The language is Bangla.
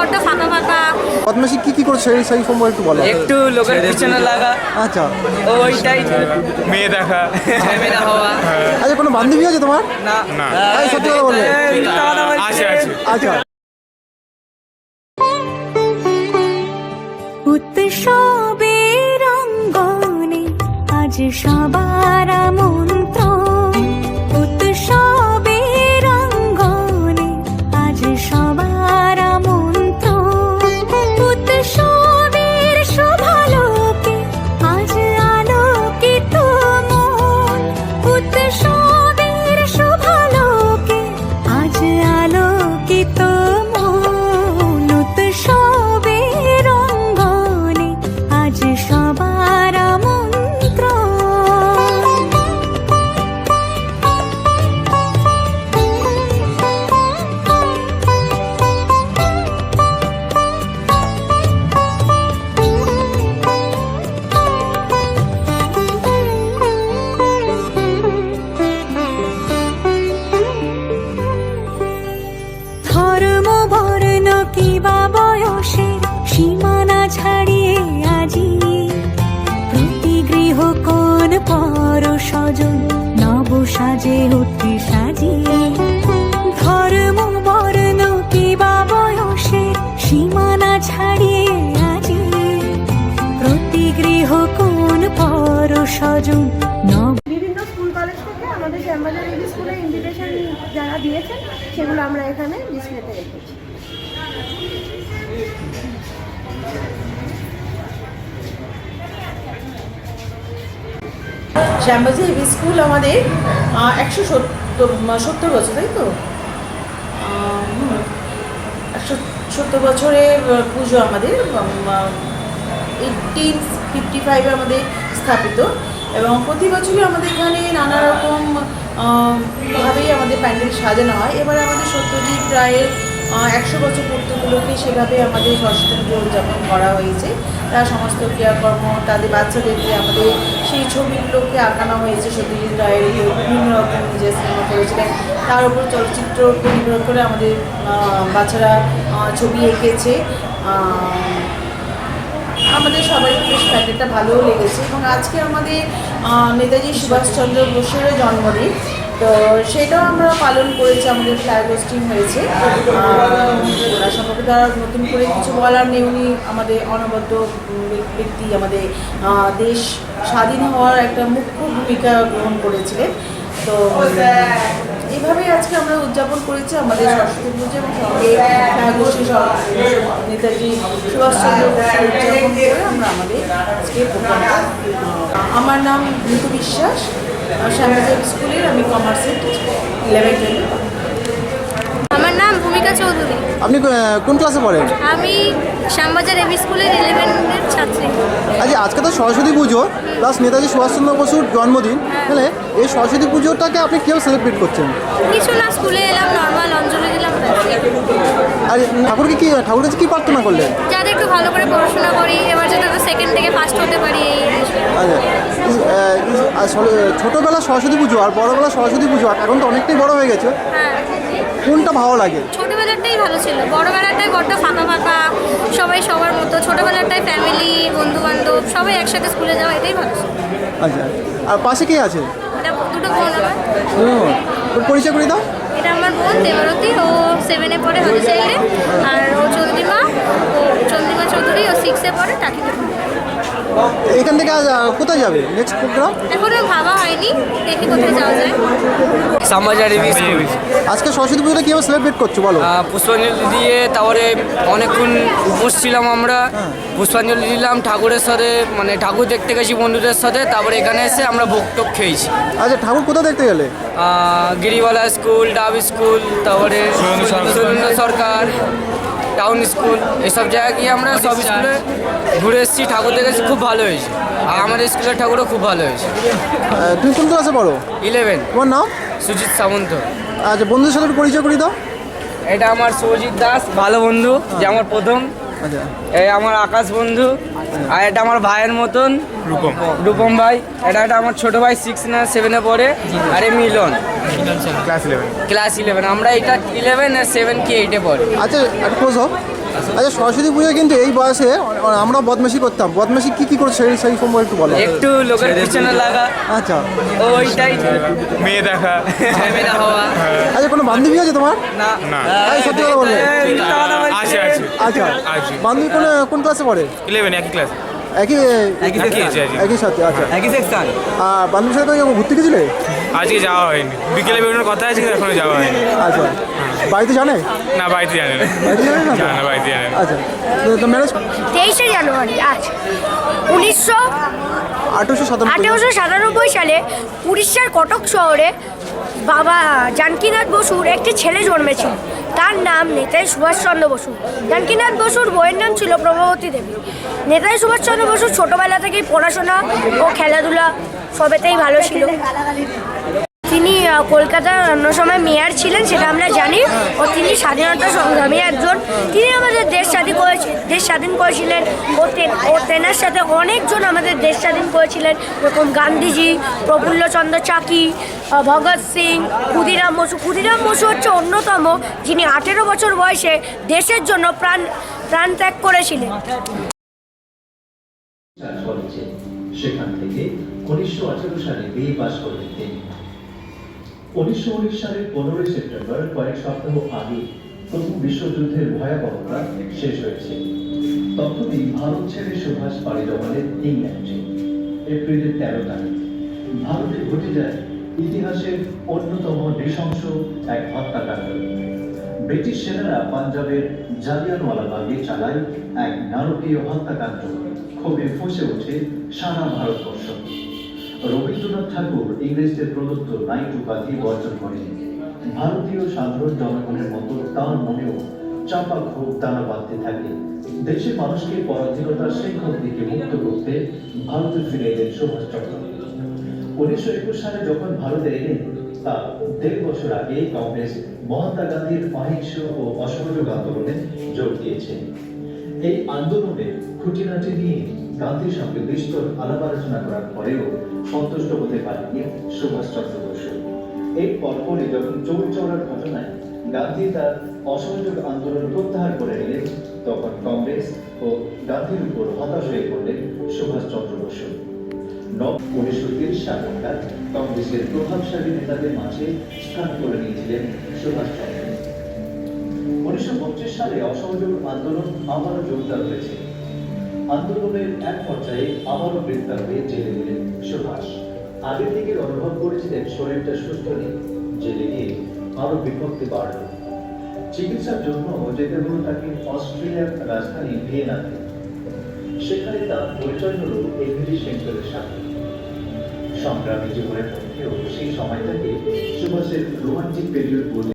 বড্ড ফাঁকা ফাঁকা। বদমাশি কি করছে সেই সম্পর্কে একটু বলো। একটু লোকের পিছনে লাগা, আচ্ছা ওইটাই মেয়ে দেখা, ঝামেলা হওয়া। আচ্ছা, কোনো বান্ধবী আছে তোমার? না না এই সত্যি কথা বলবে। আছে আছে। আচ্ছা, উৎসবের অঙ্গনে আজ সবার আমন্ত্রণ, উৎসবের অঙ্গনে আজ সবার আমন্ত্রণ, উৎসবের শোভালোকে আজ আলোকিত মন, উৎসবের শোভালোকে আজ আলোকিত মন, উৎসবের অঙ্গনে আজ সবার আমন্ত্রণ। ধর্ম বর্ণ কিবা বয়সের সীমানা ছাড়িয়ে আজি প্রতি গৃহ কোন পর স্বজন নব সাজে উঠে সাজিয়ে, ধর্ম বর্ণ কিবা বয়সের সীমানা ছাড়িয়ে আজি প্রতি গৃহ কোন পর স্বজন নব। বিভিন্ন স্কুল কলেজ থেকে আমাদের শ্যামবাজার এবি স্কুলে ইনভিটেশন যারা দিয়েছেন সেগুলো আমরা এখানে ডিসপ্লেতে রেখেছি। শ্যামবাজার এবি স্কুল আমাদের 170 বছর, তাই তো 170 বছরের পুজো আমাদের 1855 আমাদের স্থাপিত, এবং প্রতি বছরই আমাদের এখানে নানা রকম ভাবেই আমাদের প্যান্ডেল সাজানো হয়। এবারে আমাদের সত্যজিৎ রায়ের 100 বছর পূর্তি উপলক্ষে সেভাবে আমাদের সরস্বতী পুজো উদযাপন করা হয়েছে। তার সমস্ত ক্রিয়াকর্ম, তাদের বাচ্চাদেরকে আমাদের সেই ছবিগুলোকে আঁকানো হয়েছে। সত্যজিৎ রায়ের বিভিন্ন রকম যে সিনেমা করেছিলেন তার উপর চলচ্চিত্র নির্ভর করে আমাদের বাচ্চারা ছবি এঁকেছে। আমাদের সবাই বেশ প্যান্ডেলটা ভালোও লেগেছে, এবং আজকে আমাদের নেতাজি সুভাষচন্দ্র বোসেরও জন্মদিন, তো সেটাও আমরা পালন করেছি। আমাদের ফ্ল্যাগ হোস্টিং হয়েছে। ওনার সম্পর্কে তার নতুন করে কিছু বলার নেই, উনি আমাদের অনবদ্য ব্যক্তি, আমাদের দেশ স্বাধীন হওয়ার একটা মুখ্য ভূমিকা গ্রহণ করেছিলেন। তো এইভাবেই আজকে আমরা উদযাপন করেছি আমাদের সরস্বতী পুজো, এবং সঙ্গে নেতাজি সুভাষচন্দ্র বোসের উদযাপন করে আমরা আমাদের আজকে প্রোগ্রামটা। আমার নাম ঋতু বিশ্বাস, শ্যামবাজার স্কুলের আমি কমার্সের 11-12। আমার নাম ভূমিকা চৌধুরী। আপনি কোন ক্লাসে পড়েন? আমি শ্যামবাজার এবি স্কুলের 11-এর ছাত্রী। আচ্ছা, আজকে তো সরস্বতী পুজো প্লাস নেতাজি সুভাষচন্দ্র বসুর জন্মদিন, তাহলে এই সরস্বতী পুজোটাকে আপনি কেউ সেলিব্রেট করছেন? কিছু না, স্কুলে এলাম, নর্মাল অঞ্জলি দিলাম। আর ঠাকুরকে ঠাকুরের কাছে কী প্রার্থনা করলেন? যাতে একটু ভালো করে পড়াশোনা করি, এবার যাতে সেকেন্ড থেকে ফার্স্ট হতে পারি এই বিষয়ে। আচ্ছা, ছোটোবেলা সরস্বতী পুজো আর বড়োবেলা সরস্বতী পুজো এখন তো অনেকটাই বড় হয়ে গেছে, হ্যাঁ, কোনটা ভালো লাগে? ছোটোবেলাটাই ভালো ছিল, বড়োবেলাটাই বড্ড ফাঁকা ফাঁকা, সবাই সবার মতো। ছোটোবেলাটাই ফ্যামিলি, বন্ধু বান্ধব সবাই একসাথে স্কুলে যাওয়া, এটাই ভালো ছিল। আচ্ছা, আর পাশে কে আছে? এটা দুটো বোন আমার। ওর পরিচয় করে দাও। এটা আমার বোন দেবরতী, ও 7-এ পড়ে হলিচাইল্ডে, আর ও চন্দ্রিমা চৌধুরী, ও 6-এ পড়ে টাকিতে। এখান থেকে আজ কোথায় যাবে নেক্সট প্রোগ্রাম? এখনো ভাবা হয়নি, দেখি কোথায় যাওয়া যায়। শ্যামবাজার এবি স্কুল আজকে সরস্বতী পুজোটা কীভাবে সেলিব্রেট করছো বলো? পুষ্পাঞ্জলি দিয়ে তারপরে অনেকক্ষণ উপোস ছিলাম আমরা, পুষ্পাঞ্জলি দিলাম ঠাকুরের সাথে, মানে ঠাকুর দেখতে গেছি বন্ধুদের সাথে, তারপরে এখানে এসে আমরা ভোগ টোক খেয়েছি। আচ্ছা, ঠাকুর কোথায় দেখতে গেলে? গিরিবালা স্কুল, ডাব স্কুল, তারপরে সুরেন্দ্র সরকার, টাউন স্কুল, এসব জায়গায় গিয়ে আমরা সব স্কুলে ঘুরে এসেছি, ঠাকুর দেখেছি, খুব ভালো হয়েছে। আর আমাদের স্কুলের ঠাকুরও খুব ভালো হয়েছে। তুমি কোন ক্লাসে পড়ো? 11। তোমার নাম? সুজিত সামন্ত। আচ্ছা, বন্ধুদের সাথে একটু পরিচয় করে দাও। এটা আমার সুজিত দাস, ভালো বন্ধু, যে আমার প্রথম। আচ্ছা, এই আমার আকাশ বন্ধু, আর এটা আমার ভাইয়ের মতন রূপম ভাই। এটা আমার ছোট ভাই 6 না 7-এ পড়ে, আর মিলন। Class 11 class 11। আমরা এটা 11 আর 7 কি 8-এ পড়ি। আচ্ছা একটা প্রশ্ন, আচ্ছা সরস্বতী পুজোয় কিন্তু এই বয়সে আমরা বদমাশি করতাম, বদমাশি কি করে সেই সম্পর্কে একটু বলো। একটু লোকের পিছনে লাগা, আচ্ছা ওইটাই মেয়ে দেখা। ঝামেলা হওয়া। আচ্ছা কোনো বান্ধবী আছে তোমার? না না এই সত্যি কথা বলো। আছে আছে আচ্ছা আছে। বান্ধবী কোন ক্লাসে পড়ে? 11 একই ক্লাস একই একই আছে আজকে। একই সাথে? আচ্ছা একই সেকশন। আর বান্ধবীর সাথে তুমি ঘুরতে গেছিলে? আজকে যাওয়া হয়নি, বিকেলে বেরোনোর কথা আছে কিন্তু এখনো যাওয়া হয়নি। আচ্ছা বাড়িতে জানে? না বাড়িতে জানে না। বাড়িতে জানে না? না বাড়িতে জানে না। আচ্ছা তো ম্যারেজ 23শে জানুয়ারি আজ 1897 সালে উড়িষ্যার কটক শহরে বাবা জানকীনাথ বসুর একটি ছেলে জন্মেছিল। তার নাম নেতাজি সুভাষচন্দ্র বসু। জানকীনাথ বসুর বইয়ের নাম ছিল প্রভাবতী দেবী। নেতাজি সুভাষচন্দ্র বসু ছোটবেলা থেকেই পড়াশোনা ও খেলাধুলা সবেতেই ভালো ছিল। তিনি কলকাতার অন্য সময় মেয়র ছিলেন, সেটা আমরা জানি। ও তিনি স্বাধীনতা সংগ্রামী একজন। তিনি আমাদের দেশ স্বাধীন করেছিলেন। ও তেনার সাথে অনেকজন আমাদের দেশ স্বাধীন করেছিলেন, যেরকম গান্ধীজি, প্রফুল্লচন্দ্র চাকি, ভগৎ সিং, ক্ষুদিরাম বসু হচ্ছে অন্যতম, যিনি 18 বছর বয়সে দেশের জন্য প্রাণ ত্যাগ করেছিলেন। করেছে। সেখান থেকে 1918 সালে বিএ পাস করেন তিনি। 1919 সালের 15 সেপ্টেম্বর কয়েক সপ্তাহ আগে প্রথম বিশ্বযুদ্ধের ভয়াবহতা শেষ হয়েছে। তখনই ভারত ছেড়ে সুভাষ পাড়ি জমালেন ইংল্যান্ডে। এপ্রিলের 13 তারিখ ভারতে ঘটে যায় ইতিহাসের অন্যতম নৃশংস এক হত্যাকাণ্ড। ব্রিটিশ সেনারা পাঞ্জাবের জালিয়ানওয়ালাবাগে চালায় এক নারকীয় হত্যাকাণ্ড। ক্ষোভে ফুঁসে ওঠে সারা ভারতবর্ষ। রবীন্দ্রনাথ ঠাকুর ইংরেজদের প্রদত্ত নাইট উপাধি বর্জন করেন। ভারতীয় সাধারণ জনগণের মতো তার মনেও চাপা ক্ষোভ দানা বাঁধতে থাকে। দেশের মানুষকে পরাধীনতার শৃঙ্খল থেকে মুক্ত করতে ভারতে ফিরে এলেন সুভাষচন্দ্র। 1921 সালে যখন ভারতে এলেন, তা 1.5 বছর আগে কংগ্রেস মহাত্মা গান্ধীর অহিংস ও অসহযোগ আন্দোলনে যোগ দিয়েছে। এই আন্দোলনের খুঁটিনাটি নিয়ে গান্ধীর সঙ্গে বিস্তর আলাপ আলোচনা করার পরেও সন্তুষ্ট হতে পারেননি সুভাষচন্দ্র বসু। এই পরপরই যখন চৌরিচৌরার ঘটনায় গান্ধী তার অসহযোগ আন্দোলন প্রত্যাহার করে নিলেন, তখন কংগ্রেস ও গান্ধীর উপর হতাশ হয়ে পড়লেন সুভাষচন্দ্র বসু। 1930 সাল নাগাদ কংগ্রেসের প্রভাবশালী নেতাদের মাঝে স্থান করে নিয়েছিলেন সুভাষচন্দ্র। 1925 সালে অসহযোগ আন্দোলন আবারও জোরদার হয়েছে। আন্দোলনের এক পর্যায়ে আবারও গ্রেপ্তার হয়ে জেলে গেলেন সুভাষ। আগের থেকে অনুভব করেছিলেন শরীরটা সুস্থ নেই। জেলে গিয়ে আরো বিপত্তি বাড়ল। চিকিৎসার জন্য যেতে হলো তাকে অস্ট্রেলিয়ার রাজধানী ভিয়েনাতে। সেখানে তার পরিচয় হলো এমিলি সেন্টারের সাথে। সংগ্রামী জীবনের মধ্যেও সেই সময়টাকে সুভাষের রোমান্টিক পিরিয়ড বলে